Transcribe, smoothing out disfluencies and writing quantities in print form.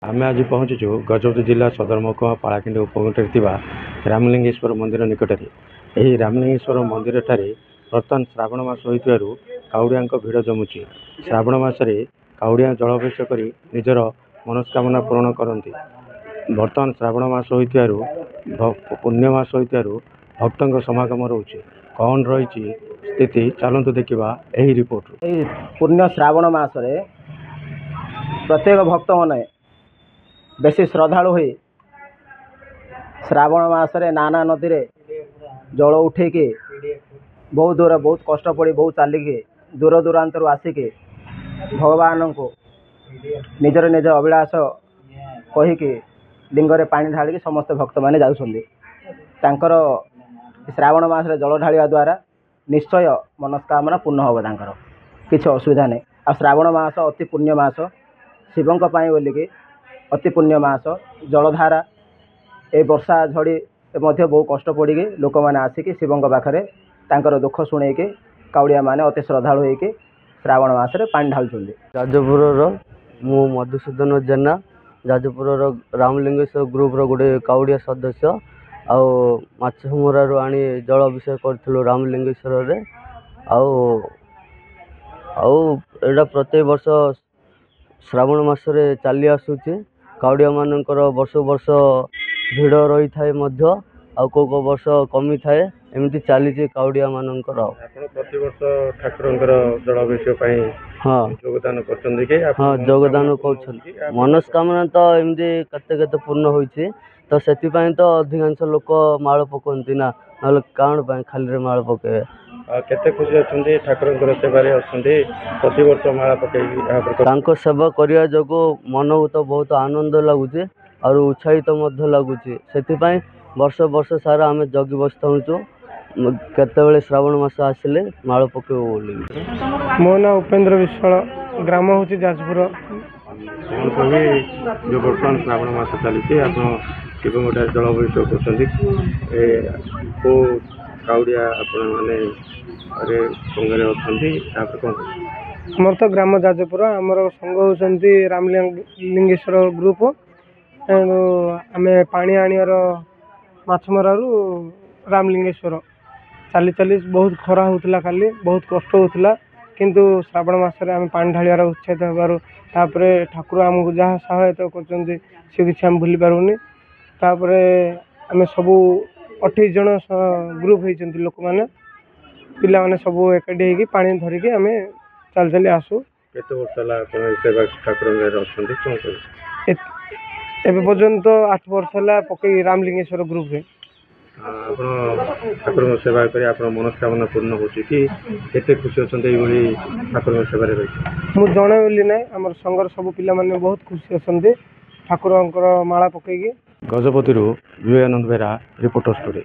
आम आज पहुँचुचु गजपति जिला सदर महकुमा पालाखिंडी उपकंठे रामलिंगेश्वर मंदिर निकट में। यही रामलिंगेश्वर मंदिर ठारे बर्तमान श्रावण मास होइतिबारु काउड़िया भिड़ जमुची। श्रावण मासरे काउड़िया जलाभिषेक कर निजर मनस्कामना पूरण करती। बर्तमान श्रावण मास होइतिबारु पुण्य मास होइतिबारु भक्तों समागम रोचे। कौन रही स्थिति चलतु देखा यही रिपोर्ट। पुण्य श्रावण मासरे प्रत्येक भक्त मैंने बेसी श्रद्धालु हुई श्रावण मासरे नाना नदी रे जल उठेकी बहुत दूर बहुत कष्ट पड़ी बहुत चलिकी दूर दूरांतर आसिकी भगवान को निजर निज अभिलाष कहीकि लिंगरे पानी ढालिकी समस्त भक्त मैंने जाउछन्ति। तांकर श्रावण मासरे जल ढालिया द्वारा निश्चय मनस्कामना पूर्ण होब। तांकर किछि असुविधा नहीं। आ श्रावण मास अति पुण्य मास शिवंक पाई बोलिकी अति पुण्य मास जलधारा ए वर्षा झड़ी मध्य बहुत कष्ट पड़ी लोक मैंने आसिकी शिवंक पाखरे तांकर दुख शुणेकी काउड़िया माने अति श्रद्धालु होइकी श्रावण मासरे पानी ढालुछन्ति। जाजपुर मु मधुसूदन जेना जाजपुर रामलिंगेश्वर ग्रुप गोटे काउड़िया सदस्य आउ माछमरारू आनी जल अभिषेक करूँ रामलिंगेश्वर रे। एटा प्रत्येक वर्ष श्रावण मासरे चली आसूची। काउड़िया मानकर वर्ष वर्ष भिड़ रही थाए मध्य को वर्ष कमी थाए एमती चली काउड़िया मानकर। प्रति वर्ष ठाकुर जलाभिषेक हाँ योगदान कर हाँ योगदान कर मनस्कामना तो एमती केते पूर्ण होइछि। तो सेतिपाई तो अधिकांश लोक माल पकती ना ना कौन खाली माल पके केते खुशी अच्छे ठाकुर सेवारे अच्छे प्रति वर्ष माला पकई सेवा करने जो मन को तो बहुत आनंद लगुच और उत्साहित लगुच। से वर्ष वर्ष सारा आम जगी बसता केतबेले श्रावण मास आसिले माल पकेब बोली। मो ना उपेन्द्र विश्वाल ग्राम हूँ जाजपुर। कौन कहे जो बर्तमान श्रावण मास चली शिव गोटे जलाभिषेक कर काउड़िया आमर तो ग्राम जाजपुर आमर संघ होती रामलिंगेश्वर ग्रुप। आम पानी आनियार माछमरारू रामलिंगेश्वर चली चली बहुत खरा होता खाली बहुत कष्ट होता किंतु श्रावण मासरे आम पानी ढालियार उत्साहित होबार ठाकुर आमको जहाँ सहायता कर किसी आम भूली पारूनी। आम सबू 28 जन ग्रुप होती लोक मैंने पिला माने सब एकाठी होगी पानी धरिकी आम चल चली आसू। एवं पर्यंत 8 वर्ष है पकई रामलिंगेश्वर ग्रुप रे ठाकुर सेवा कर मनस्कामना पूर्ण हो खुशी अच्छा ठाकुर सेवा मुझे जड़े बोली ना आम संघर सब पिला माने बहुत खुशी अच्छा ठाकुर माला पकईकी। गजपति विवेकानंद बेरा रिपोर्टर स्टोरी।